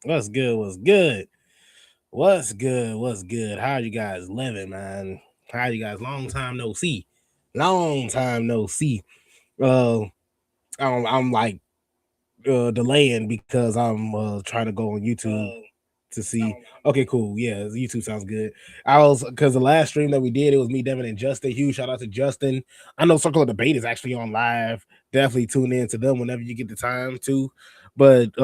What's good? What's good? What's good? What's good? How you guys living, man? How you guys? Long time no see. Long time no see. Uh, I'm like delaying because I'm trying to go on YouTube to see. Okay, cool. Yeah, YouTube sounds good. I was because the last stream that we did, it was me, Devin, and Justin. Huge shout out to Justin. I know Circle of Debate is actually on live. Definitely tune in to them whenever you get the time to. But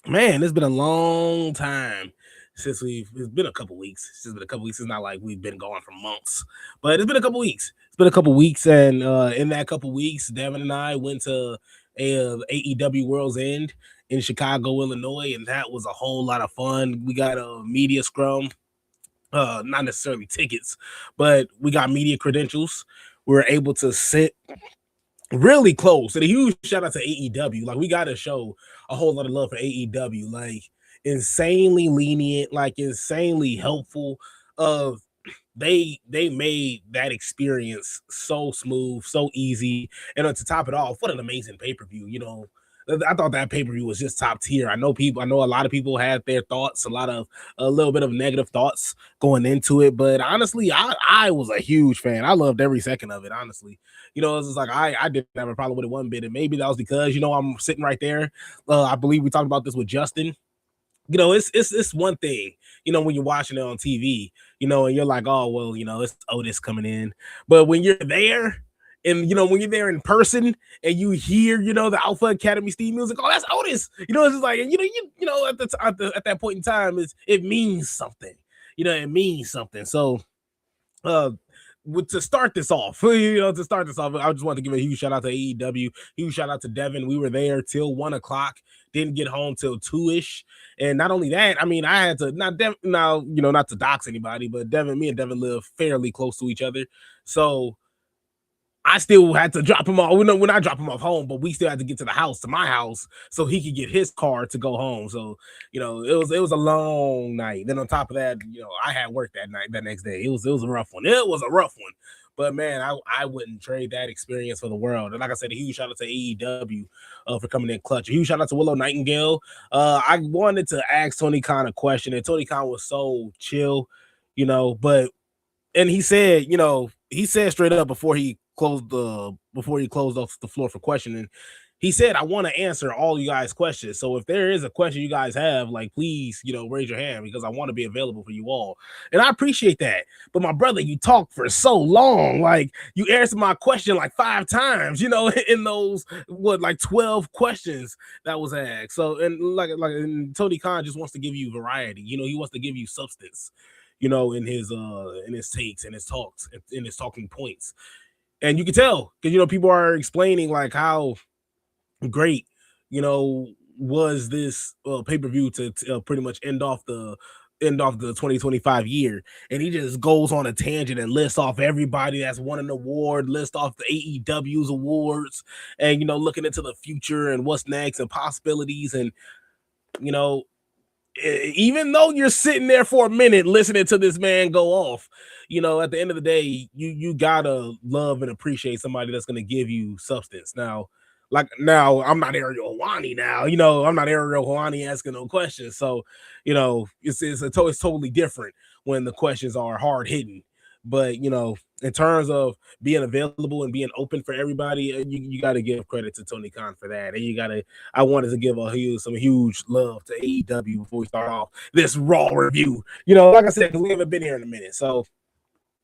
man, it's been a long time since it's been a couple weeks. It's just been a couple weeks. It's not like we've been going for months, but it's been a couple weeks. It's been a couple weeks, and in that couple weeks, Devin and I went to a AEW World's End in Chicago, Illinois, and that was a whole lot of fun. We got a media scrum, not necessarily tickets, but we got media credentials. We were able to sit really close. And a huge shout out to AEW. Like, we got to show a whole lot of love for AEW. Like, insanely lenient, like insanely helpful. They made that experience so smooth, so easy. And to top it off, what an amazing pay-per-view. I thought that pay-per-view was just top tier. I know a lot of people had their thoughts, a little bit of negative thoughts going into it, but honestly, I was a huge fan. I loved every second of it, honestly. It's just like I didn't have a problem with it one bit, and maybe that was because I'm sitting right there. I believe we talked about this with Justin. It's one thing, when you're watching it on TV, and you're like, oh well, it's Otis coming in. But when you're there, and when you're there in person and you hear, the Alpha Academy Steve music, oh, that's Otis. It's just like, and at that point in time, it means something. It means something. So to start this off, I just want to give a huge shout out to AEW, huge shout out to Devin. We were there till 1:00, didn't get home till 2-ish. And not only that, I mean, I had to not to dox anybody, but me and Devin live fairly close to each other. So I still had to drop him off. We're not dropping him off home, but we still had to get to the house, to my house, so he could get his car to go home. So, it was a long night. Then on top of that, I had work that next day. It was a rough one. It was a rough one. But man, I wouldn't trade that experience for the world. And like I said, a huge shout out to AEW for coming in clutch. A huge shout out to Willow Nightingale. I wanted to ask Tony Khan a question, and Tony Khan was so chill, and he said straight up before he closed off the floor for questioning, he said, I want to answer all you guys' questions. So if there is a question you guys have, like, please, raise your hand, because I want to be available for you all. And I appreciate that. But my brother, you talked for so long. Like, you answered my question like 5 times, in those 12 questions that was asked. So, and Tony Khan just wants to give you variety. He wants to give you substance, in his takes and his talks, in his talking points. And you can tell, because people are explaining like how great was this pay-per-view to pretty much end off the 2025 year. And he just goes on a tangent and lists off everybody that's won an award, list off the AEW's awards, and looking into the future and what's next and possibilities. And even though you're sitting there for a minute listening to this man go off, at the end of the day, you gotta love and appreciate somebody that's gonna give you substance. Now, I'm not Ariel Helwani now, I'm not Ariel Helwani asking no questions. So, it's totally different when the questions are hard hitting. But, in terms of being available and being open for everybody, you got to give credit to Tony Khan for that. And I wanted to give some huge love to AEW before we start off this Raw review. Like I said, because we haven't been here in a minute. So,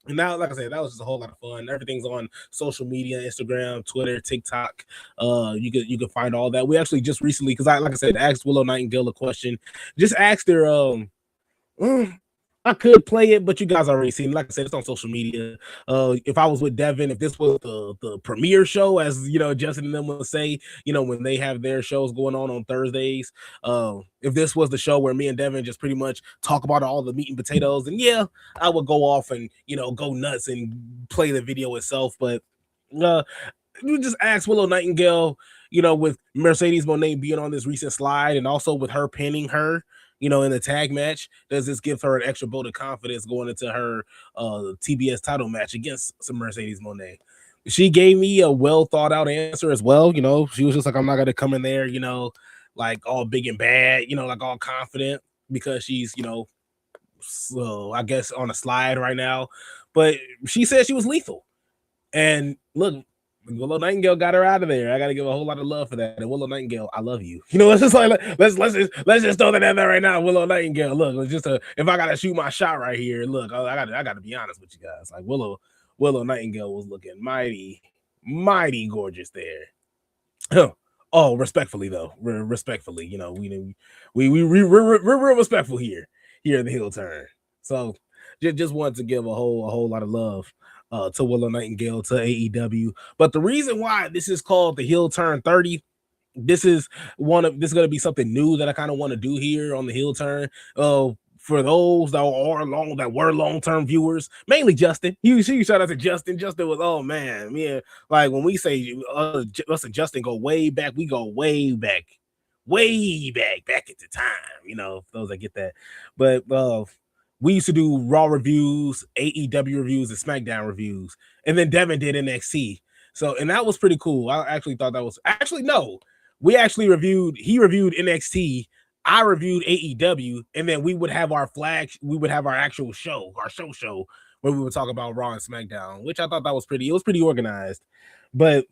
and now, like I said, that was just a whole lot of fun. Everything's on social media: Instagram, Twitter, TikTok. You can find all that. We actually just recently, because like I said, asked Willow Nightingale a question. Just asked her, I could play it, but you guys already seen it. Like I said, it's on social media. If I was with Devin, if this was the premiere show, as Justin and them would say, when they have their shows going on Thursdays, if this was the show where me and Devin just pretty much talk about all the meat and potatoes, then yeah, I would go off and go nuts and play the video itself. But you just ask Willow Nightingale, with Mercedes Moné being on this recent slide, and also with her pinning her, in the tag match, does this give her an extra vote of confidence going into her TBS title match against some Mercedes Moné? she gave me a well thought out answer as well. You know, she was just like, I'm not gonna come in there, you know, like all big and bad, you know, like all confident because she's, you know, so I guess on a slide right now. But she said she was lethal. And look, Willow Nightingale got her out of there. I got to give a whole lot of love for that. And Willow Nightingale, I love you. You know, it's just like let's just throw that out there right now. Willow Nightingale, look, it's just if I gotta shoot my shot right here, look, I gotta be honest with you guys. Like Willow Nightingale was looking mighty gorgeous there. Oh, respectfully though, respectfully, you know, we're real respectful here at the Heel Turn. So just wanted to give a whole lot of love to Willow Nightingale, to AEW. But the reason why this is called the Heel Turn 30, this is going to be something new that I kind of want to do here on the Heel Turn. For those that were long-term viewers, mainly Justin. You shout out to Justin. Justin was, oh man, yeah. Like when we say us and Justin go way back, we go way back at the time. You know, those that get that. But we used to do Raw reviews, AEW reviews, and SmackDown reviews, and then Devin did NXT. So, and that was pretty cool. I actually thought that was actually no. We actually reviewed. He reviewed NXT. I reviewed AEW, and then we would have our actual show, our show, where we would talk about Raw and SmackDown, which I thought that was pretty. It was pretty organized, but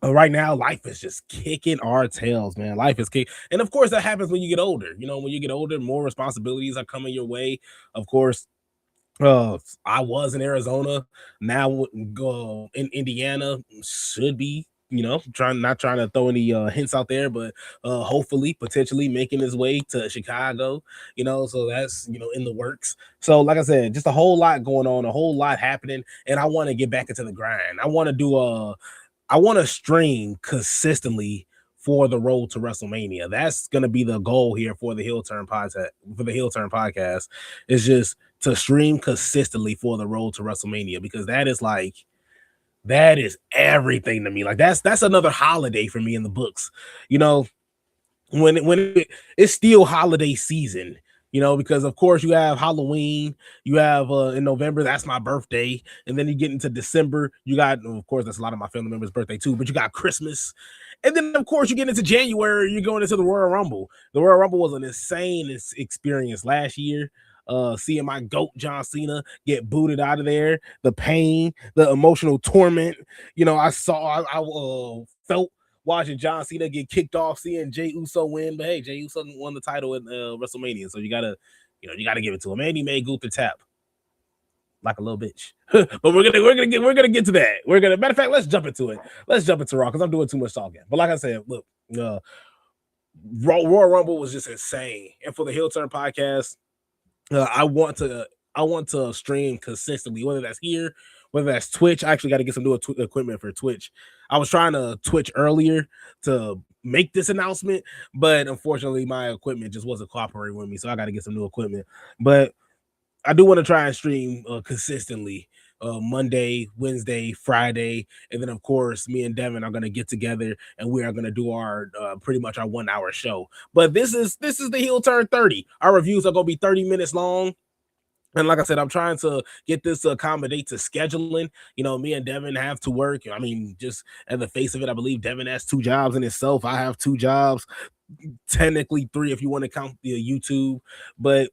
right now life is just kicking our tails, man. Life is kicking, and of course that happens when you get older. You know, when you get older, more responsibilities are coming your way. Of course, I was in Arizona, now go in Indiana. Should be, you know, not trying to throw any hints out there, but hopefully, potentially making his way to Chicago. You know, so that's, you know, in the works. So, like I said, just a whole lot going on, a whole lot happening, and I want to get back into the grind. I want to stream consistently for the road to WrestleMania. That's going to be the goal here for the Heel Turn podcast. For the Heel Turn podcast, is just to stream consistently for the road to WrestleMania, because that is everything to me. Like that's another holiday for me in the books. You know, it's still holiday season, you know, because of course you have Halloween, you have in November, that's my birthday, and then you get into December, you got, of course, that's a lot of my family members' birthday too, but you got Christmas, and then of course you get into January, you're going into the Royal Rumble. The Royal Rumble was an insane experience last year. Seeing my goat John Cena get booted out of there, the pain, the emotional torment, you know, I felt watching John Cena get kicked off, seeing Jey Uso win. But hey, Jey Uso won the title at WrestleMania, so you gotta give it to him. And he made Gunther tap like a little bitch. But we're gonna get to that. Matter of fact, let's jump into it. Let's jump into Raw, because I'm doing too much talking. But like I said, look, Royal Rumble was just insane. And for the Heel Turn podcast, I want to stream consistently, whether that's here, whether that's Twitch. I actually got to get some new equipment for Twitch. I was trying to Twitch earlier to make this announcement, but unfortunately my equipment just wasn't cooperating with me, so I got to get some new equipment. But I do want to try and stream consistently, Monday, Wednesday, Friday, and then of course me and Devin are gonna get together and we are gonna do our pretty much our 1 hour show. But this is the Heel Turn 30. Our reviews are gonna be 30 minutes long. And like I said, I'm trying to get this to accommodate to scheduling. You know, me and Devin have to work. I mean, just at the face of it, I believe Devin has 2 jobs in itself. I have 2 jobs, technically 3 if you want to count the YouTube, but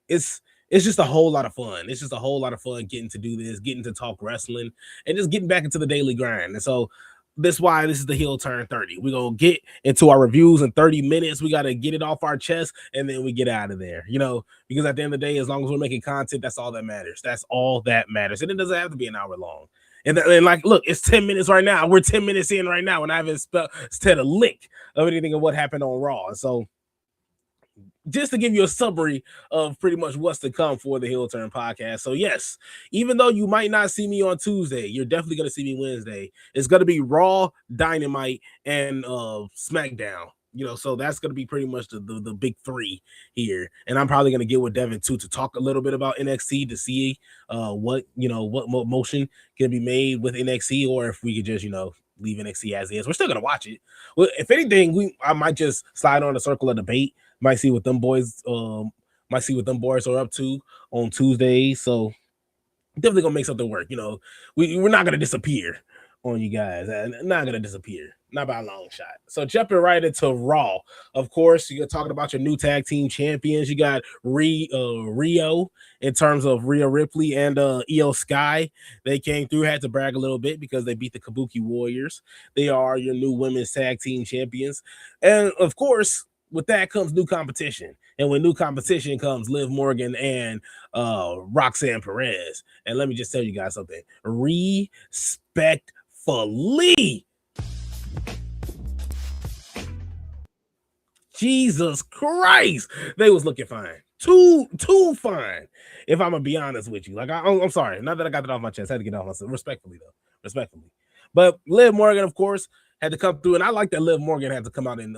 it's it's just a whole lot of fun. It's just a whole lot of fun getting to do this, getting to talk wrestling, and just getting back into the daily grind. And so that's why this is the Heel Turn 30. We're gonna get into our reviews in 30 minutes. We gotta get it off our chest, and then we get out of there, you know, because at the end of the day, as long as we're making content, that's all that matters. That's all that matters. And it doesn't have to be an hour long. And like, look, it's 10 minutes right now. We're 10 minutes in right now, and I haven't said a lick of anything of what happened on Raw. So just to give you a summary of pretty much what's to come for the Heel Turn podcast. So yes, even though you might not see me on Tuesday, you're definitely going to see me Wednesday. It's going to be Raw, Dynamite, and SmackDown. You know, so that's going to be pretty much the big 3 here. And I'm probably going to get with Devin too to talk a little bit about NXT, to see what motion can be made with NXT, or if we could just, you know, leave NXT as is. We're still going to watch it. Well, if anything, I might just slide on a circle of debate. Might see what them boys are up to on Tuesdays. So definitely gonna make something work. You know, we're not gonna disappear, on you guys. Not gonna disappear, not by a long shot. So jumping right into Raw, of course, you're talking about your new tag team champions. You got Rio in terms of Rhea Ripley and Io Sky. They came through, had to brag a little bit because they beat the Kabuki Warriors. They are your new women's tag team champions, and of course, with that comes new competition. And when new competition comes, Liv Morgan and Roxanne Perez. And let me just tell you guys something. Respectfully. Jesus Christ. They was looking fine. Too fine. If I'm gonna be honest with you. Like I'm sorry. Now that I got that off my chest, I had to get off myself. Respectfully, though. Respectfully. But Liv Morgan, of course, had to come through. And I like that Liv Morgan had to come out and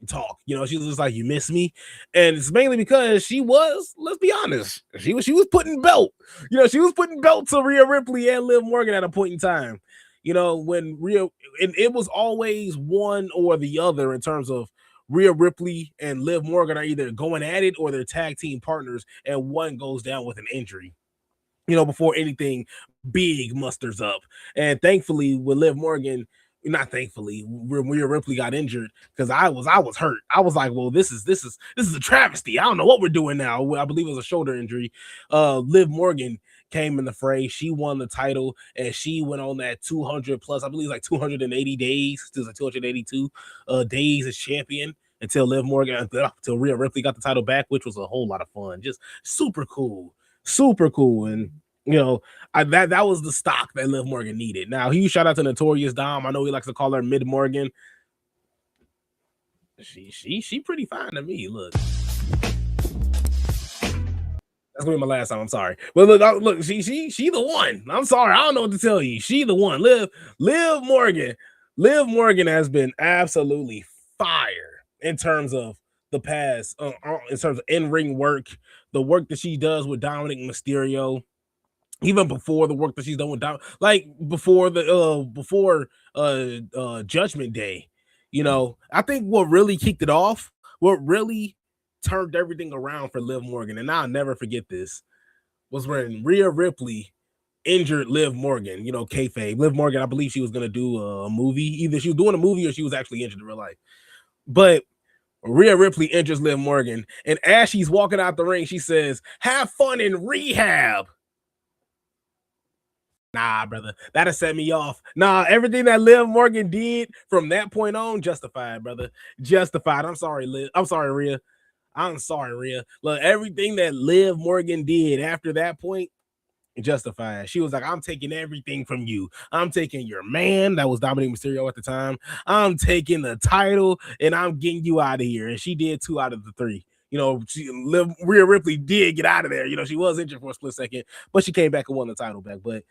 talk. You know, she was just like, "You miss me," and it's mainly because she was. Let's be honest, she was putting belt. You know, she was putting belt to Rhea Ripley and Liv Morgan at a point in time. You know, when Rhea, and it was always one or the other in terms of Rhea Ripley and Liv Morgan are either going at it or they're tag team partners, and one goes down with an injury. You know, before anything big musters up. And thankfully, with Liv Morgan, not thankfully, Rhea Ripley got injured because I was hurt. I was like, well, this is a travesty. I don't know what we're doing now. I believe it was a shoulder injury. Liv Morgan came in the fray. She won the title and she went on that 200 plus, I believe like 280 days. It was like 282 days as champion until Liv Morgan, until Rhea Ripley got the title back, which was a whole lot of fun. Just super cool. And you know, that was the stock that Liv Morgan needed. Now, huge shout out to Notorious Dom. I know he likes to call her Mid Morgan. She pretty fine to me. Look, that's gonna be my last time. I'm sorry, but look, she the one. I'm sorry, I don't know what to tell you. She the one. Liv Morgan has been absolutely fire in terms of the past, in terms of in ring work, the work that she does with Dominic Mysterio, even before the work that she's done with like before Judgment Day. You know, I think what really kicked it off, what really turned everything around for Liv Morgan, and I'll never forget this, was when Rhea Ripley injured Liv Morgan. You know, kayfabe. Liv Morgan, I believe she was gonna do a movie. Either she was doing a movie or she was actually injured in real life. But Rhea Ripley injures Liv Morgan, and as she's walking out the ring, she says, "Have fun in rehab." Nah, brother, that'll set me off. Nah, everything that Liv Morgan did from that point on, justified, brother. Justified. I'm sorry, Liv. I'm sorry, Rhea. I'm sorry, Rhea. Look, everything that Liv Morgan did after that point, justified. She was like, I'm taking everything from you. I'm taking your man, that was Dominic Mysterio at the time. I'm taking the title, and I'm getting you out of here. And she did 2 out of the 3. You know, Rhea Ripley did get out of there. You know, she was injured for a split second, but she came back and won the title back. But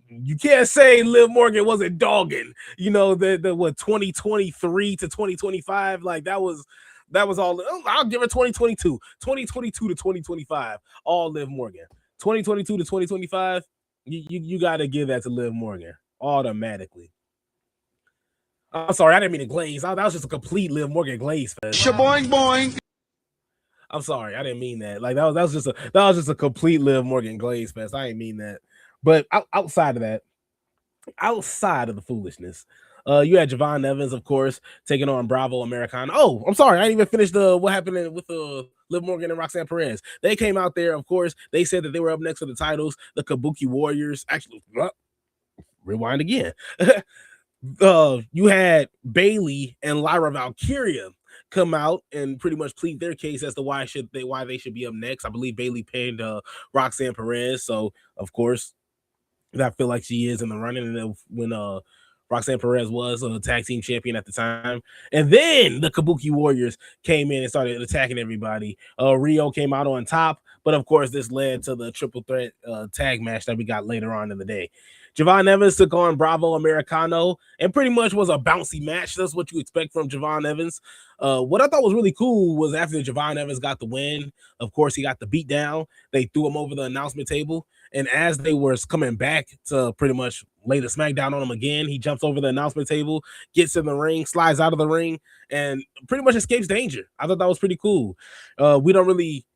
you can't say Liv Morgan wasn't dogging, you know, the what 2023 to 2025, like that was all. I'll give her 2022 to 2025, all Liv Morgan. 2022 to 2025, you got to give that to Liv Morgan automatically. I'm sorry, I didn't mean to glaze. That was just a complete Liv Morgan glaze fest. Shaboing boing. I'm sorry, I didn't mean that. Like that was just a complete Liv Morgan glaze fest. I didn't mean that. But outside of that, outside of the foolishness, you had Javon Evans, of course, taking on Bravo Americana. Oh, I'm sorry, I didn't even finish what happened with Liv Morgan and Roxanne Perez. They came out there, of course. They said that they were up next for the titles. The Kabuki Warriors. Actually, rewind again. You had Bayley and Lyra Valkyria come out and pretty much plead their case as to why they should be up next. I believe Bayley pinned Roxanne Perez, so of course I feel like she is in the running. And when Roxanne Perez was a tag team champion at the time, and then the Kabuki Warriors came in and started attacking everybody. Rio came out on top, but of course this led to the triple threat tag match that we got later on in the day. Javon Evans took on Bravo Americano and pretty much was a bouncy match. That's what you expect from Javon Evans. What I thought was really cool was after Javon Evans got the win, of course, he got the beat down. They threw him over the announcement table. And as they were coming back to pretty much lay the smackdown on him again, he jumps over the announcement table, gets in the ring, slides out of the ring, and pretty much escapes danger. I thought that was pretty cool. We don't really,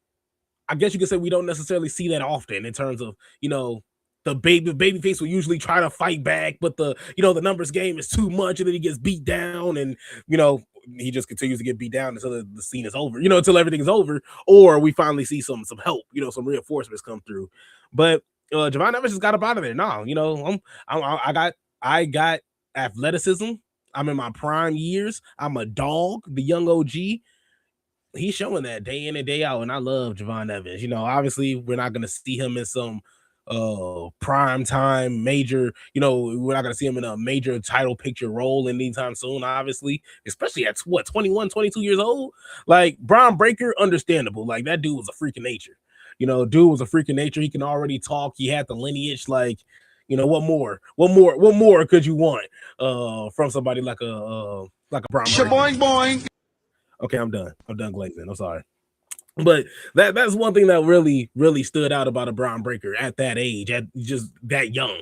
I guess you could say we don't necessarily see that often in terms of, you know, the babyface will usually try to fight back, but the the numbers game is too much, and then he gets beat down, and he just continues to get beat down until the scene is over, until everything is over, or we finally see some help, some reinforcements come through. But Javon Evans just got up out of there. No, I got athleticism. I'm in my prime years. I'm a dog, the young OG. He's showing that day in and day out, and I love Javon Evans. Obviously we're not going to see him in some prime time major, we're not going to see him in a major title picture role anytime soon, obviously, especially at what, 21, 22 years old. Like Bron Breakker, understandable. Like that dude was a freak of nature. Dude was a freak of nature. He can already talk. He had the lineage. Like, what more could you want from somebody like a Bron Breakker? Boing, boing. Okay, I'm done glazing. I'm sorry. But that's one thing that really stood out about a Bron Breakker at that age, at just that young.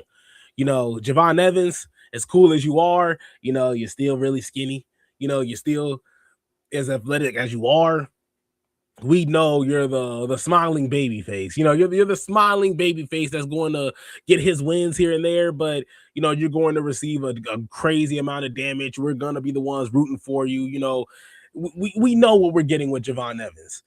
Javon Evans, as cool as you are, you're still really skinny. You're still as athletic as you are. We know you're the smiling baby face. You're the smiling baby face that's going to get his wins here and there, but you're going to receive a crazy amount of damage. We're gonna be the ones rooting for you. We know what we're getting with Javon Evans.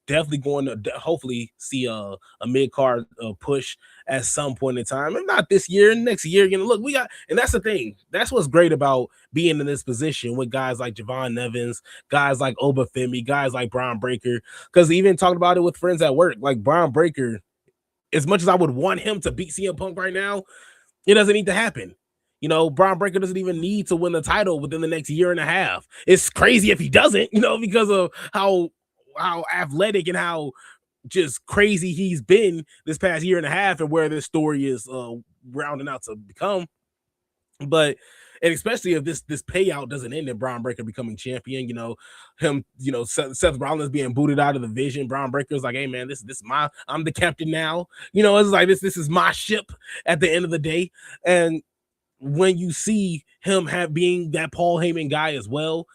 Definitely going to hopefully see a mid-card push at some point in time. If not this year, next year, look, we got, and that's the thing. That's what's great about being in this position with guys like Javon Evans, guys like Obafemi, guys like Bron Breakker, because even talking about it with friends at work, like Bron Breakker, as much as I would want him to beat CM Punk right now, it doesn't need to happen. Bron Breakker doesn't even need to win the title within the next year and a half. It's crazy if he doesn't, because of how athletic and how just crazy he's been this past year and a half, and where this story is rounding out to become. But and especially if this payout doesn't end in Bron Breakker becoming champion, Seth Rollins being booted out of the division, Bron Breakker's like, hey man, this I'm the captain now. It's like this is my ship at the end of the day. And when you see him being that Paul Heyman guy as well,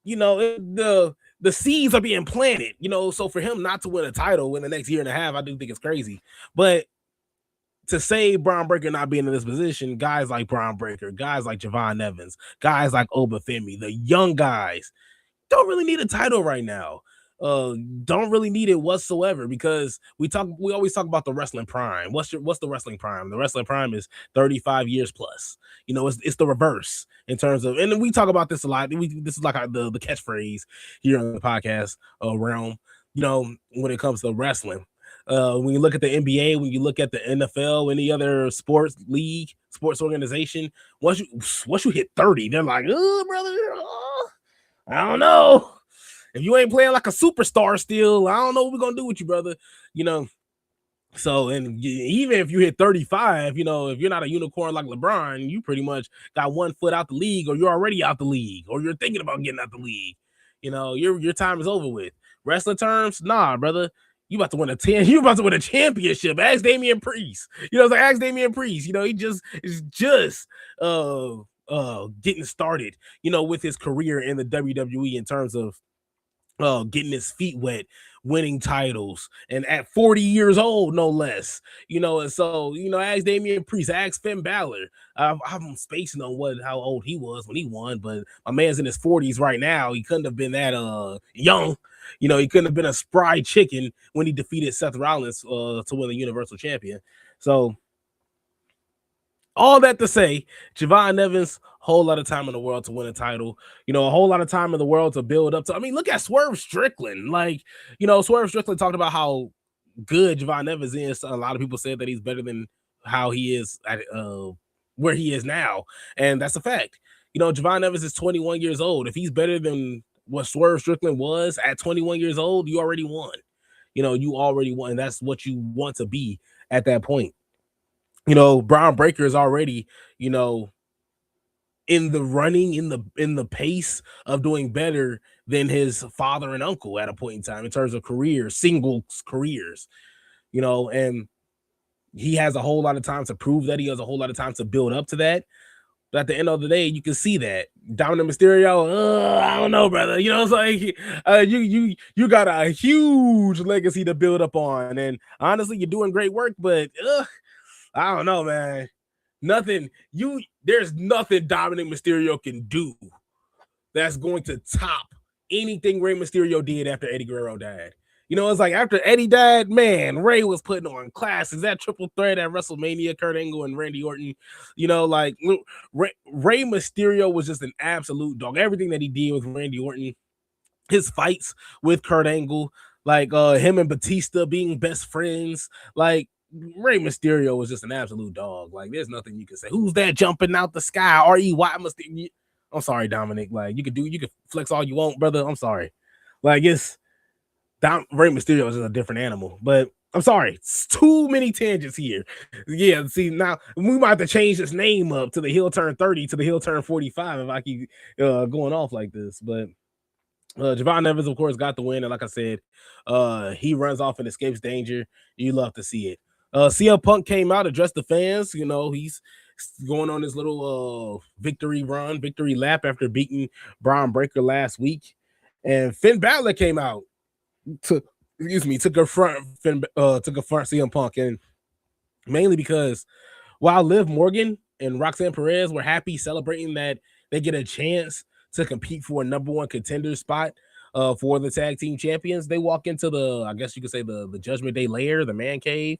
the seeds are being planted, so for him not to win a title in the next year and a half, I do think it's crazy. But to say Bron Breakker not being in this position, guys like Bron Breakker, guys like Javon Evans, guys like Obafemi, the young guys, don't really need a title right now. Don't really need it whatsoever, because we always talk about the wrestling prime. What's the wrestling prime? The wrestling prime is 35 years plus. It's the reverse in terms of, and we talk about this a lot. This is like the catchphrase here on the podcast realm. When it comes to wrestling, when you look at the NBA, when you look at the NFL, any other sports league, sports organization, once you hit 30, they're like, oh brother, I don't know. If you ain't playing like a superstar still, I don't know what we're gonna do with you, brother. So, and even if you hit 35, if you're not a unicorn like LeBron, you pretty much got 1 foot out the league, or you're already out the league, or you're thinking about getting out the league. Your time is over with. Wrestling terms, nah, brother. You about to win you about to win a championship. Ask Damian Priest. Ask Damian Priest. He just is just getting started, with his career in the WWE in terms of getting his feet wet, winning titles, and at 40 years old, no less. And so, ask Damian Priest, ask Finn Balor. I'm spacing on how old he was when he won, but my man's in his 40s right now. He couldn't have been that young. He couldn't have been a spry chicken when he defeated Seth Rollins to win the Universal Champion. So, all that to say, Javon Evans, whole lot of time in the world to win a title, a whole lot of time in the world to build up to. I mean, look at Swerve Strickland. Like, Swerve Strickland talked about how good Javon Evans is. A lot of people said that he's better than how he is at where he is now. And that's a fact. Javon Evans is 21 years old. If he's better than what Swerve Strickland was at 21 years old, you already won. You already won. And that's what you want to be at that point. Bron Breakker is already, in the running, in the pace of doing better than his father and uncle at a point in time in terms of singles careers, and he has a whole lot of time to prove that. He has a whole lot of time to build up to that. But at the end of the day, you can see that Dominic Mysterio. I don't know, brother. You know, it's like you got a huge legacy to build up on, and honestly, you're doing great work. But I don't know, man. There's nothing Dominic Mysterio can do that's going to top anything Rey Mysterio did after Eddie Guerrero died. You know, it's like after Eddie died, man, Rey was putting on classes. That triple threat at WrestleMania, Kurt Angle and Randy Orton. You know, like Rey Mysterio was just an absolute dog. Everything that he did with Randy Orton, his fights with Kurt Angle, like him and Batista being best friends, like Rey Mysterio was just an absolute dog. Like, there's nothing you can say. Who's that jumping out the sky? R.E.Y. Mysterio. I'm sorry, Dominic. Like, you could flex all you want, brother. I'm sorry. Like, Rey Mysterio is a different animal. But I'm sorry, it's too many tangents here. Yeah, see, now we might have to change this name up to the Heel Turn 30 to the Heel Turn 45 if I keep going off like this. But Javon Evans, of course, got the win, and like I said, he runs off and escapes danger. You love to see it. CM Punk came out, addressed the fans. You know, he's going on his little victory lap after beating Bron Breakker last week. And Finn Balor came out to confront CM Punk, and mainly because while Liv Morgan and Roxanne Perez were happy celebrating that they get a chance to compete for a number one contender spot for the tag team champions, they walk into I guess you could say the Judgment Day lair, the man cave,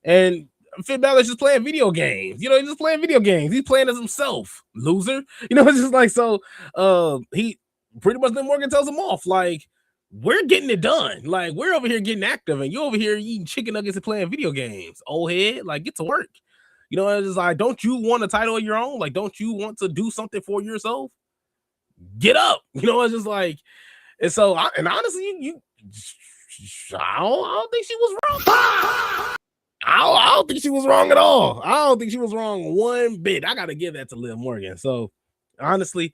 and Finn Balor's just playing video games. You know, he's just playing video games. He's playing as himself, loser. You know, it's just like, so he pretty much, Liv Morgan tells him off, like, we're getting it done. Like, we're over here getting active, and you're over here eating chicken nuggets and playing video games. Old head, like, get to work. You know, it's just like, don't you want a title of your own? Like, don't you want to do something for yourself? Get up. You know, it's just like, and so, and honestly, I don't think she was wrong. I don't think she was wrong at all. I don't think she was wrong one bit. I got to give that to Liv Morgan. So, honestly,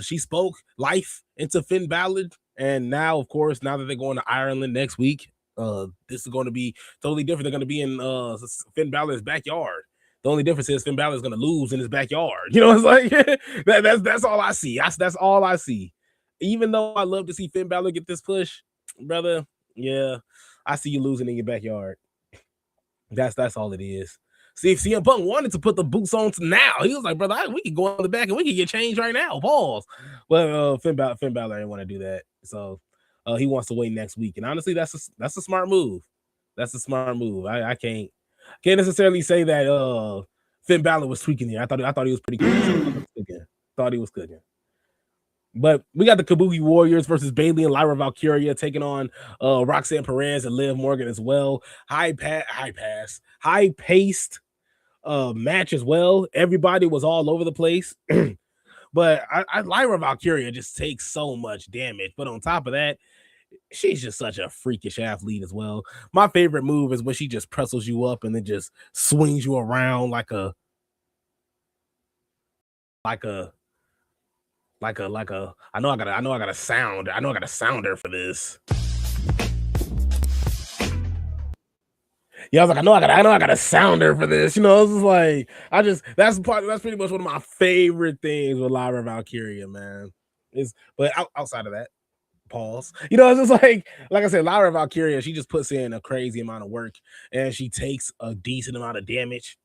she spoke life into Finn Balor. And now, of course, now that they're going to Ireland next week, this is going to be totally different. They're going to be in Finn Balor's backyard. The only difference is Finn Balor is going to lose in his backyard. You know, it's like that's all I see. That's all I see. Even though I love to see Finn Balor get this push, brother, yeah, I see you losing in your backyard. That's all it is. See, if CM Punk wanted to put the boots on now, he was like, brother, we could go on the back and we could get changed right now. Pause. But Finn Balor didn't want to do that. So he wants to wait next week. And honestly, that's a smart move. That's a smart move. I can't necessarily say that Finn Balor was tweaking here. I thought he was pretty cool. Thought he was cooking. But we got the Kabuki Warriors versus Bayley and Lyra Valkyria taking on Roxanne Perez and Liv Morgan as well. High-paced match as well. Everybody was all over the place. But Lyra Valkyria just takes so much damage. But on top of that, she's just such a freakish athlete as well. My favorite move is when she just pressels you up and then just swings you around like a I know I got a sounder for this. Yeah, I was like, I know I got a sounder for this. You know, it's just like, that's pretty much one of my favorite things with Lyra Valkyria, man. But outside of that, pause. You know, it's just like I said, Lyra Valkyria, she just puts in a crazy amount of work and she takes a decent amount of damage,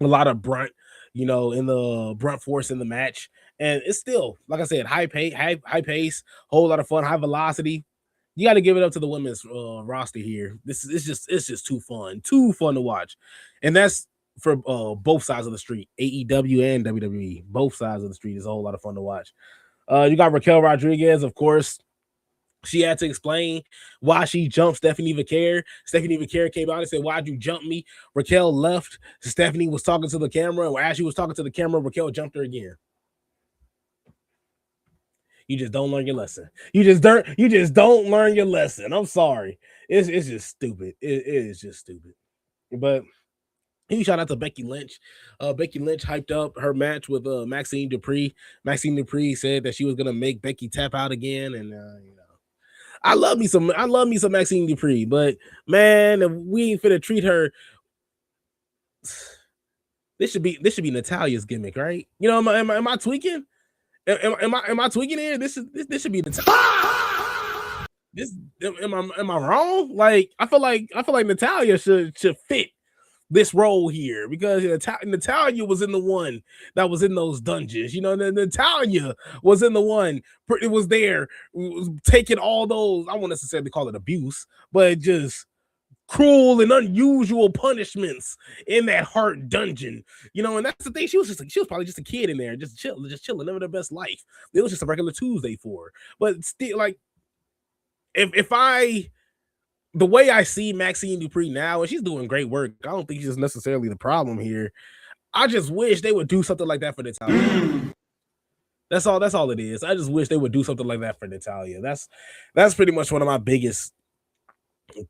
a lot of brunt, you know, in the brunt force in the match. And it's still, like I said, high pace, whole lot of fun, high velocity. You got to give it up to the women's roster here. It's just too fun to watch, and that's for both sides of the street, AEW and WWE. Both sides of the street is a whole lot of fun to watch. You got Raquel Rodriguez, of course. She had to explain why she jumped Stephanie Vaquer. Stephanie Vaquer came out and said, "Why'd you jump me?" Raquel left. Stephanie was talking to the camera, and as she was talking to the camera, Raquel jumped her again. You just don't learn your lesson. You just don't learn your lesson. I'm sorry. It's just stupid. It is just stupid. But he shout out to Becky Lynch. Becky Lynch hyped up her match with Maxine Dupree. Maxine Dupree said that she was gonna make Becky tap out again, and you know, I love me some Maxine Dupree, but man, if we ain't finna treat her. This should be Natalia's gimmick, right? You know, am I tweaking? Am I tweaking here? This should be this. Am I wrong? Like I feel like Natalia should fit this role here because Natalia was in the one that was in those dungeons. You know, Natalia was in the one. It was there, was taking all those. I won't necessarily call it abuse, but just cruel and unusual punishments in that heart dungeon. You know, and that's the thing. She was probably just a kid in there, just chilling, living her best life. It was just a regular Tuesday for her. But still, like, if I the way I see Maxine Dupree now, and she's doing great work. I don't think she's necessarily the problem here. I just wish they would do something like that for Natalia. That's all it is. I just wish they would do something like that for Natalia. That's pretty much one of my biggest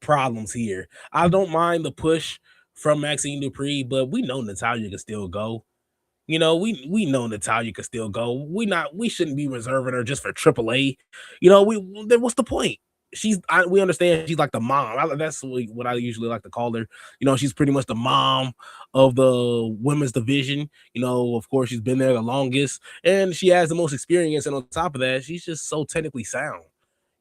problems here. I don't mind the push from Maxine Dupree, but we know Natalia can still go. You know, we know Natalia can still go. We shouldn't be reserving her just for AAA. You know, then what's the point? We understand she's like the mom. That's what I usually like to call her. You know, she's pretty much the mom of the women's division. You know, of course, she's been there the longest, and she has the most experience. And on top of that, she's just so technically sound.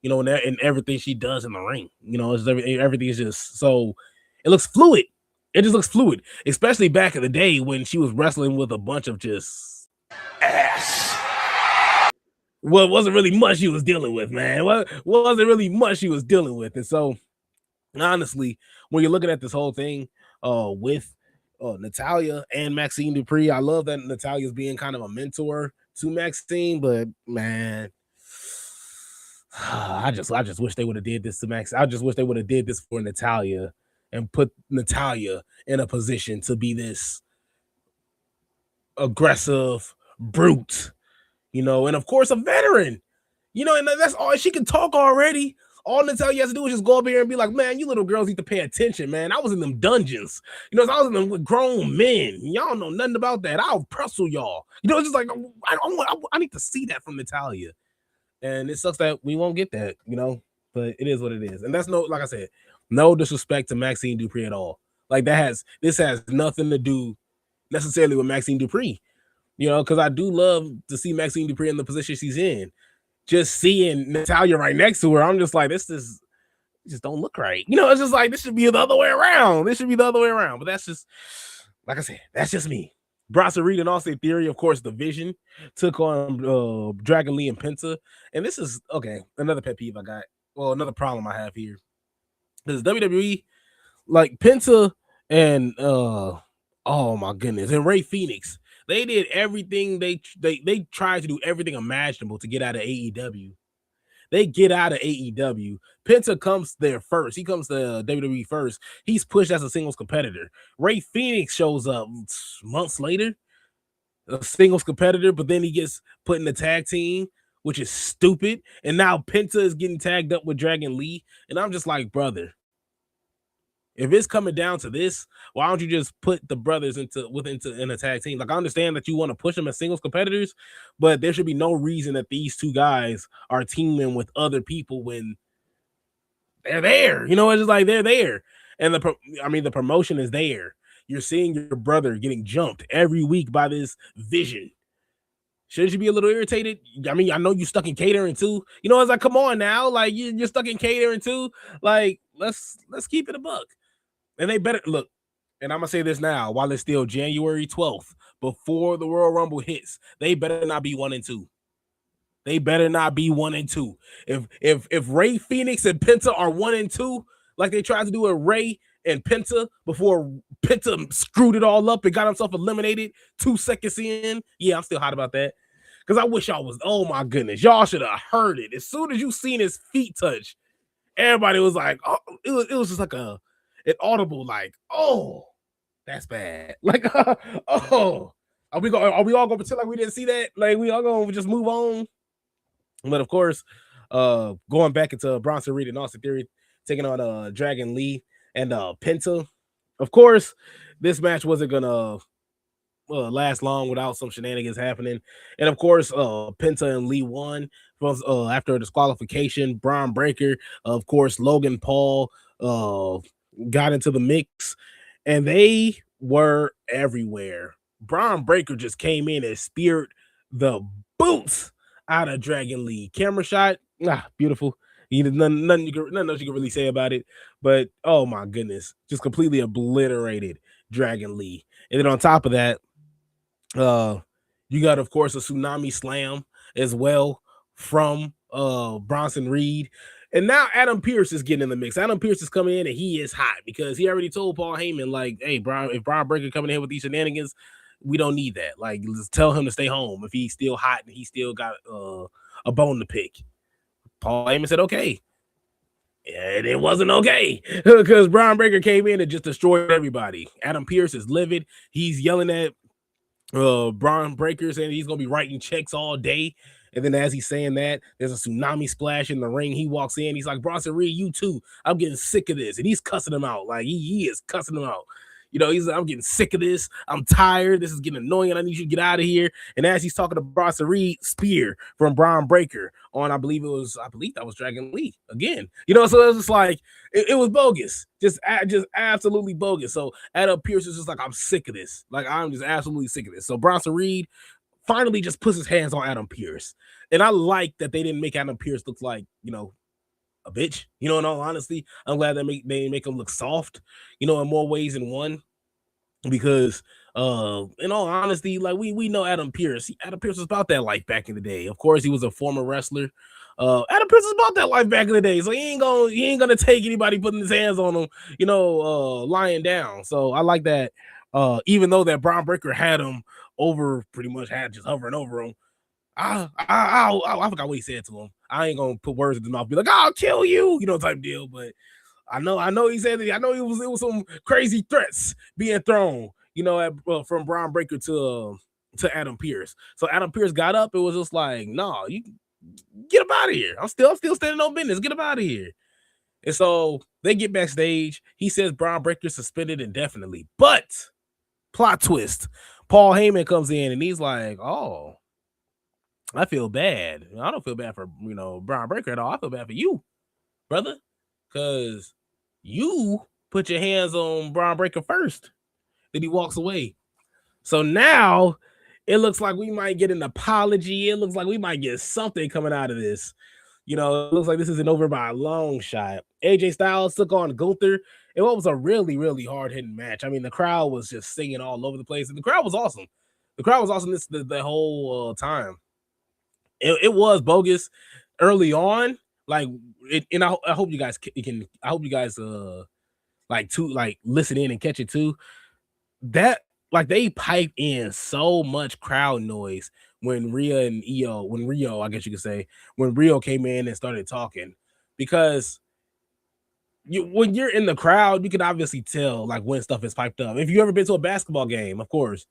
You know, in everything she does in the ring. You know, everything is just so. It looks fluid. It just looks fluid, especially back in the day when she was wrestling with a bunch of just ass. Well, wasn't really much she was dealing with, man. Wasn't really much she was dealing with. And so, honestly, when you're looking at this whole thing with Natalia and Maxine Dupree, I love that Natalia's being kind of a mentor to Maxine, but man, I just wish they would have did this to Max. I just wish they would have did this for Natalia and put Natalia in a position to be this aggressive brute, you know, and of course a veteran, you know, and that's all she can talk already. All Natalia has to do is just go up here and be like, man, you little girls need to pay attention, man. I was in them dungeons, you know, I was in them with grown men. Y'all know nothing about that. I'll wrestle y'all. You know, it's just like I need to see that from Natalia. And it sucks that we won't get that, you know, but it is what it is. And that's like I said, no disrespect to Maxine Dupree at all. Like this has nothing to do necessarily with Maxine Dupree, you know, because I do love to see Maxine Dupree in the position she's in. Just seeing Natalia right next to her, I'm just like, this just don't look right. You know, it's just like, this should be the other way around. This should be the other way around. But that's just, like I said, that's just me. Bronson Reed and Austin Theory, of course, the Vision took on Dragon Lee and Penta. And this is, okay, another pet peeve I got. Well, another problem I have here. This is WWE, like Penta and, oh my goodness, and Ray Phoenix. They did everything, they tried to do everything imaginable to get out of AEW. They get out of AEW. Penta comes there first. He comes to WWE first. He's pushed as a singles competitor. Ray Phoenix shows up months later, a singles competitor, but then he gets put in the tag team, which is stupid. And now Penta is getting tagged up with Dragon Lee. And I'm just like, brother, if it's coming down to this, why don't you just put the brothers in a tag team? Like, I understand that you want to push them as singles competitors, but there should be no reason that these two guys are teaming with other people when they're there. You know, it's just like they're there. And the promotion is there. You're seeing your brother getting jumped every week by this Vision. Shouldn't you be a little irritated? I mean, I know you're stuck in catering too. You know, it's like, come on now. Like, you're stuck in catering too. Like, let's keep it a buck. And they better look, and I'm gonna say this now while it's still January 12th, before the Royal Rumble hits, they better not be 1-2. They better not be 1-2. If Ray Phoenix and Penta are 1-2, like they tried to do with Ray and Penta before Penta screwed it all up and got himself eliminated 2 seconds in, yeah, I'm still hot about that. Because I wish y'all was, oh my goodness, y'all should have heard it. As soon as you seen his feet touch, everybody was like, oh, it was just like an audible, like, oh, that's bad. Like, oh, are we all gonna pretend like we didn't see that? Like, we all gonna just move on? But of course, going back into Bronson Reed and Austin Theory taking on Dragon Lee and Penta. Of course, this match wasn't gonna last long without some shenanigans happening. And of course, Penta and Lee won from after a disqualification. Bron Breakker, of course, Logan Paul got into the mix, and they were everywhere. Bron Breakker just came in and speared the boots out of Dragon Lee. Camera shot, beautiful. Nothing else you can really say about it. But oh my goodness, just completely obliterated Dragon Lee. And then on top of that, you got, of course, a tsunami slam as well from Bronson Reed. And now Adam Pearce is getting in the mix. Adam Pearce is coming in and he is hot because he already told Paul Heyman, like, hey, Brian, if Bron Breakker coming in with these shenanigans, we don't need that. Like, let's tell him to stay home if he's still hot and he still got a bone to pick. Paul Heyman said, okay. And it wasn't okay because Bron Breakker came in and just destroyed everybody. Adam Pearce is livid. He's yelling at Bron Breakker, saying he's gonna be writing checks all day. And then as he's saying that, there's a tsunami splash in the ring. He walks in, he's like, Bronson Reed, you too. I'm getting sick of this. And he's cussing him out. Like he is cussing him out. You know, he's like, I'm getting sick of this. I'm tired. This is getting annoying. I need you to get out of here. And as he's talking to Bronson Reed, spear from Bron Breakker on, I believe that was Dragon Lee again. You know, so it was just like it was bogus, just absolutely bogus. So Adam Pearce is just like, I'm sick of this. Like I'm just absolutely sick of this. So Bronson Reed finally just puts his hands on Adam Pearce, and I like that they didn't make Adam Pearce look like, you know, a bitch. You know, in all honesty, I'm glad they make him look soft, you know, in more ways than one. Because in all honesty, like we know Adam Pearce. Adam Pearce was about that life back in the day. Of course, he was a former wrestler. Adam Pearce was about that life back in the day. So he ain't gonna take anybody putting his hands on him, you know, lying down. So I like that. Even though that Bron Breakker had him over, pretty much had just hovering over him. I forgot what he said to him. I ain't gonna put words in his mouth, be like, I'll kill you, you know, type deal. But I know he said that. I know it was some crazy threats being thrown, you know, from Bron Breakker to Adam Pearce. So Adam Pearce got up. It was just like, no, you get him out of here. I'm still standing on business. Get him out of here. And so they get backstage. He says Bron Breakker suspended indefinitely. But plot twist, Paul Heyman comes in and he's like, oh, I feel bad. I don't feel bad for, you know, Bron Breakker at all. I feel bad for you, brother, because you put your hands on Bron Breakker first. Then he walks away. So now it looks like we might get an apology. It looks like we might get something coming out of this. You know, it looks like this isn't over by a long shot. AJ Styles took on Gunther. And what was a really, really hard-hitting match. I mean, the crowd was just singing all over the place. And the crowd was awesome. The crowd was awesome the whole time. It was bogus early on. Like, and I hope you guys can. I hope you guys like listen in and catch it too. That like they piped in so much crowd noise when Rio, I guess you could say, when Rio came in and started talking, because when you're in the crowd, you can obviously tell like when stuff is piped up. If you ever been to a basketball game, of course,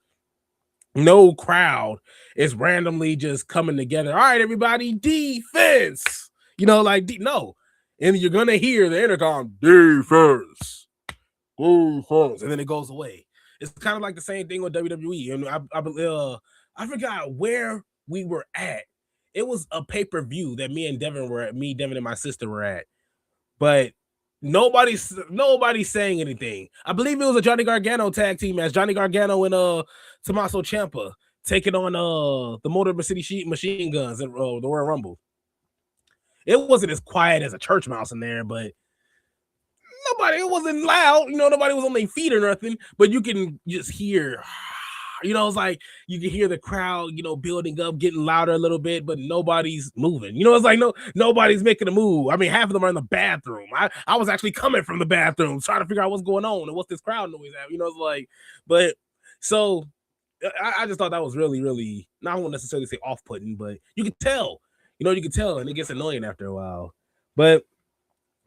no crowd is randomly just coming together. All right, everybody, defense. You know, like no, and you're gonna hear the intercom, defense, defense, and then it goes away. It's kind of like the same thing with WWE. And I forgot where we were at. It was a pay-per-view that me, Devin, and my sister were at, but nobody's saying anything. I believe it was a Johnny Gargano tag team match. Johnny Gargano and Tommaso Ciampa taking on the Motor City Machine Guns in the Royal Rumble. It wasn't as quiet as a church mouse in there, but it wasn't loud. You know, nobody was on their feet or nothing, but you can just hear, you know, it's like you can hear the crowd, you know, building up, getting louder a little bit, but nobody's moving. You know, it's like nobody's making a move. I mean, half of them are in the bathroom. I was actually coming from the bathroom trying to figure out what's going on and what's this crowd noise at. You know, it's like, but so I just thought that was really, really, not I won't necessarily say off-putting, but you could tell, and it gets annoying after a while. But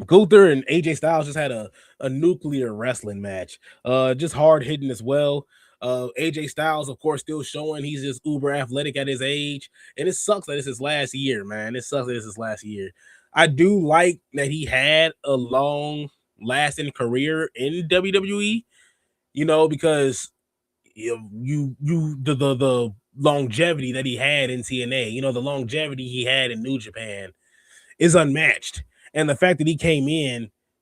Gunther and AJ Styles just had a nuclear wrestling match. Just hard hitting as well. AJ Styles, of course, still showing he's just uber athletic at his age. And it sucks that it's his last year, man. It sucks that it's his last year. I do like that he had a long lasting career in WWE, you know, because the longevity that he had in TNA, you know, the longevity he had in New Japan is unmatched. And the fact that he came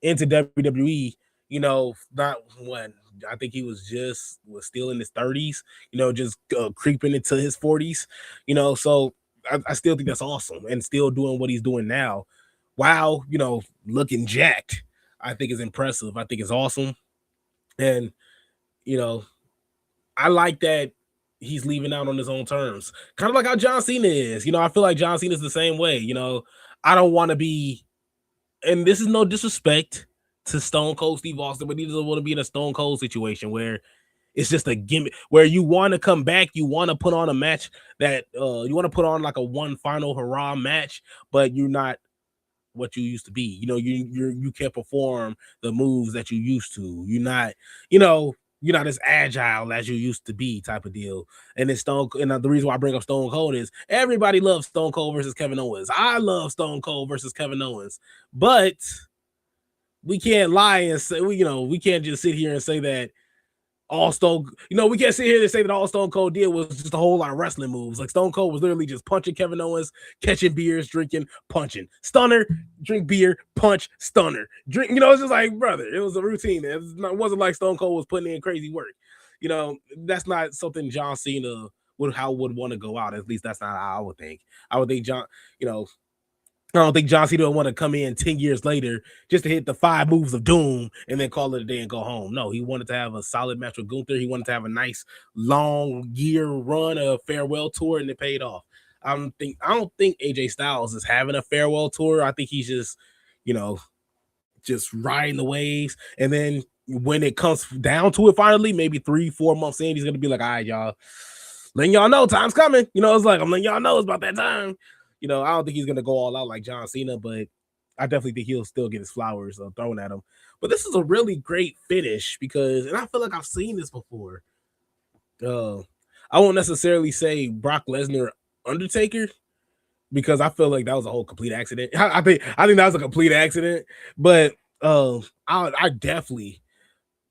into WWE, not when I think he was still in his 30s, just creeping into his 40s, so I still think that's awesome and still doing what he's doing now. Wow, looking jacked, I think is impressive. I think it's awesome. And, you know, I like that he's leaving out on his own terms. Kind of like how John Cena is. I feel like John Cena is the same way. I don't want to be, and this is no disrespect to Stone Cold Steve Austin, but he doesn't want to be in a Stone Cold situation where it's just a gimmick, where you want to come back, you want to put on a match that you want to put on like a one final hurrah match, but you're not what you used to be. You can't perform the moves that you used to. You know, you're not as agile as you used to be, type of deal. And it's and the reason why I bring up Stone Cold is everybody loves Stone Cold versus Kevin Owens. I love Stone Cold versus Kevin Owens, but we can't lie and say we can't just sit here and say that all Stone, we can't sit here and say that all Stone Cold did was just a whole lot of wrestling moves. Like Stone Cold was literally just punching Kevin Owens, catching beers, drinking, punching, stunner, drink beer, punch, stunner, drink. It's just like, brother, it was a routine. It wasn't like Stone Cold was putting in crazy work. That's not something John Cena would want to go out. At least that's not how I would think. I would think I don't think John Cena would want to come in 10 years later just to hit the 5 moves of doom and then call it a day and go home. No, he wanted to have a solid match with Gunther. He wanted to have a nice long year run, a farewell tour, and it paid off. I don't think AJ Styles is having a farewell tour. I think he's just riding the waves. And then when it comes down to it finally, maybe 3-4 months in, he's gonna be like, all right, y'all, letting y'all know time's coming. It's like, I'm letting y'all know it's about that time. I don't think he's going to go all out like John Cena, but I definitely think he'll still get his flowers thrown at him. But this is a really great finish and I feel like I've seen this before. I won't necessarily say Brock Lesnar Undertaker because I feel like that was a whole complete accident. I think that was a complete accident, but I definitely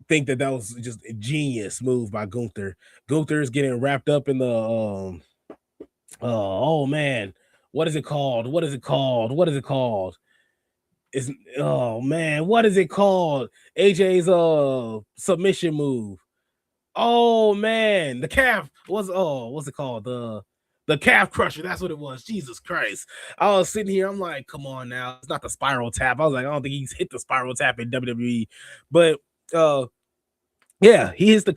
think that was just a genius move by Gunther. Gunther is getting wrapped up in the oh man. What is it called? It's oh man, what is it called? AJ's submission move. Oh man, the calf what's it called? The calf crusher. That's what it was. Jesus Christ. I was sitting here, I'm like, come on now. It's not the spiral tap. I was like, I don't think he's hit the spiral tap in WWE. But yeah, he hits the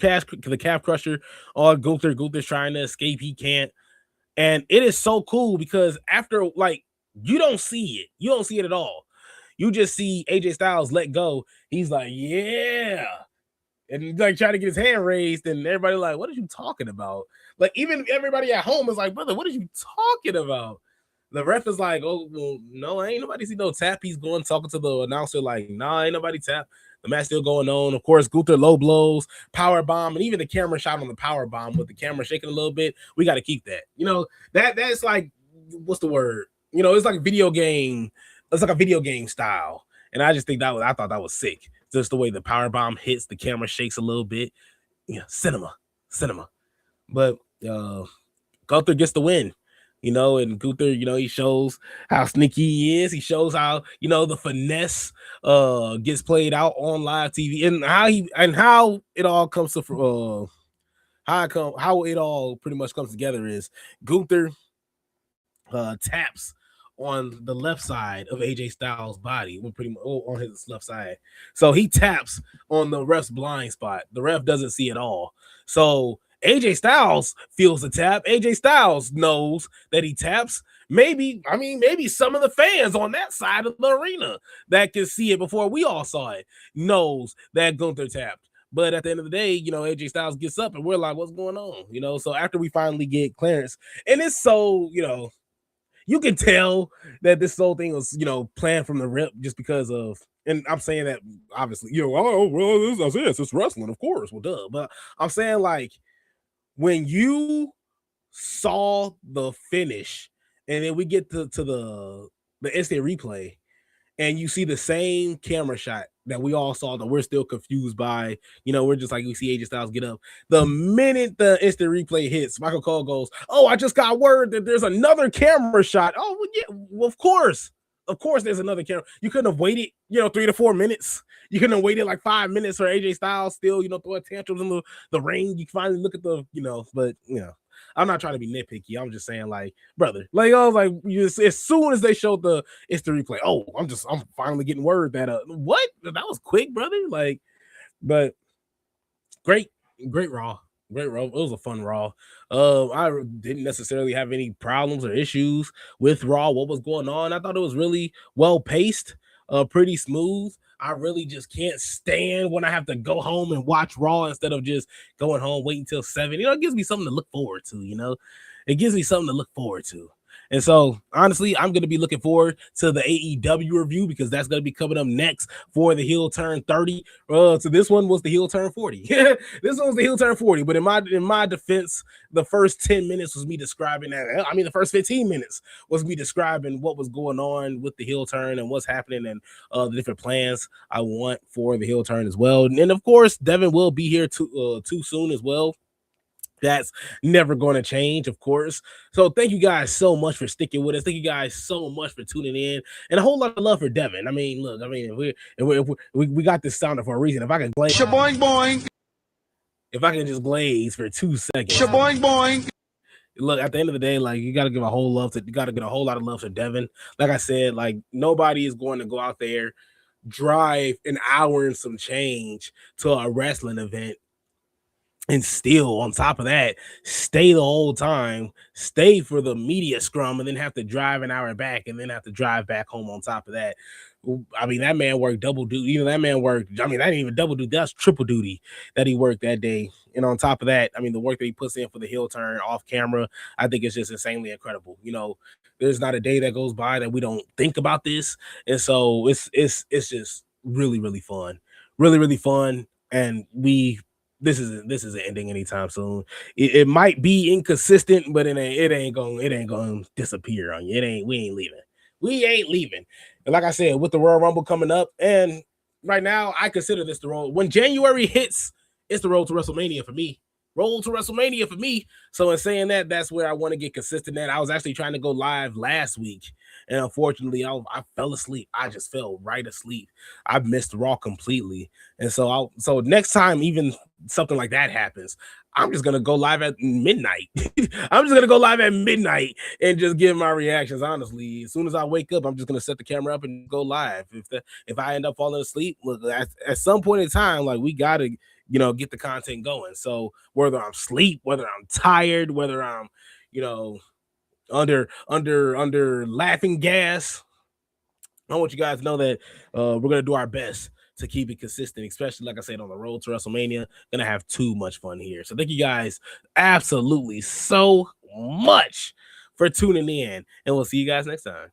calf crusher on Gunther. Gunther's trying to escape. He can't. And it is so cool because after, like, you don't see it. You don't see it at all. You just see AJ Styles let go. He's like, yeah. And like trying to get his hand raised, and everybody like, what are you talking about? Like, even everybody at home is like, brother, what are you talking about? The ref is like, oh, well, no, ain't nobody see no tap. He's going talking to the announcer like, nah, ain't nobody tap. The match still going on. Of course, Gunther low blows, power bomb, and even the camera shot on the power bomb with the camera shaking a little bit. We got to keep that. That's like, what's the word? It's like a video game. It's like a video game style. And I just think I thought that was sick. Just the way the power bomb hits, the camera shakes a little bit. Cinema. But Gunther gets the win. And Gunther, he shows how sneaky he is. He shows how, the finesse gets played out on live TV, and how it all comes to how it all pretty much comes together is Gunther taps on the left side of AJ Styles' body, pretty much on his left side. So he taps on the ref's blind spot. The ref doesn't see it all. So AJ Styles feels the tap. AJ Styles knows that he taps. Maybe some of the fans on that side of the arena that can see it before we all saw it knows that Gunther tapped. But at the end of the day, AJ Styles gets up and we're like, what's going on? So after we finally get clearance, and it's so, you can tell that this whole thing was, planned from the rip just because of, and I'm saying that obviously, oh, well, it's wrestling, of course, well, duh. But I'm saying, like, when you saw the finish and then we get to the instant replay and you see the same camera shot that we all saw that we're still confused by, we're just like, we see AJ Styles get up. The minute the instant replay hits, Michael Cole goes, oh, I just got word that there's another camera shot. Oh, well, yeah, well, of course, of course, there's another camera. You couldn't have waited, 3 to 4 minutes. You couldn't have waited like 5 minutes for AJ Styles still, throwing tantrums in the ring. You finally look at but I'm not trying to be nitpicky. I'm just saying, like, brother, like, I was like, as soon as they showed the replay, I'm finally getting word that what? That was quick, brother. Like, but great Raw. Great Raw. It was a fun Raw. I didn't necessarily have any problems or issues with Raw. What was going on? I thought it was really well paced, pretty smooth. I really just can't stand when I have to go home and watch Raw instead of just going home waiting till 7. It gives me something to look forward to. It gives me something to look forward to. And so, honestly, I'm going to be looking forward to the AEW review because that's going to be coming up next for the heel turn 30. So this one was the heel turn 40. This one was the heel turn 40. But in my defense, the first 10 minutes was me describing that. I mean, the first 15 minutes was me describing what was going on with the heel turn and what's happening and the different plans I want for the heel turn as well. And of course, Devin will be here too soon as well. That's never going to change, of course. So thank you guys so much for sticking with us. Thank you guys so much for tuning in, and a whole lot of love for Devin. I mean, look, if we got this sounder for a reason. If I can glaze, boing boing. If I can just glaze for 2 seconds, boing boing. Look, at the end of the day, like, you got to give a whole lot of love to Devin. Like I said, like, nobody is going to go out there, drive an hour and some change to a wrestling event, and still, on top of that, stay the whole time, stay for the media scrum, and then have to drive an hour back, and then have to drive back home on top of that. I mean, that man worked double duty. That man worked, that ain't even double duty. That's triple duty that he worked that day. And on top of that, I mean, the work that he puts in for the heel turn off camera, I think it's just insanely incredible. There's not a day that goes by that we don't think about this. And so it's just really, really fun. Really, really fun. And this isn't ending anytime soon. It might be inconsistent, but it ain't gonna disappear on you. We ain't leaving. And like I said, with the Royal Rumble coming up, and right now I consider this the road. When January hits, it's the road to WrestleMania for me. So in saying that, that's where I want to get consistent at. I was actually trying to go live last week, and unfortunately, I fell asleep. I just fell right asleep. I missed Raw completely, and so next time, even something like that happens, I'm just gonna go live at midnight. I'm just gonna go live at midnight and just give my reactions. Honestly, as soon as I wake up, I'm just gonna set the camera up and go live. If I end up falling asleep, look, at some point in time, like, we gotta get the content going. So whether I'm asleep, whether I'm tired, whether I'm under laughing gas, I want you guys to know that we're gonna do our best to keep it consistent, especially, like I said, on the road to WrestleMania. Gonna have too much fun here. So thank you guys absolutely so much for tuning in, and we'll see you guys next time.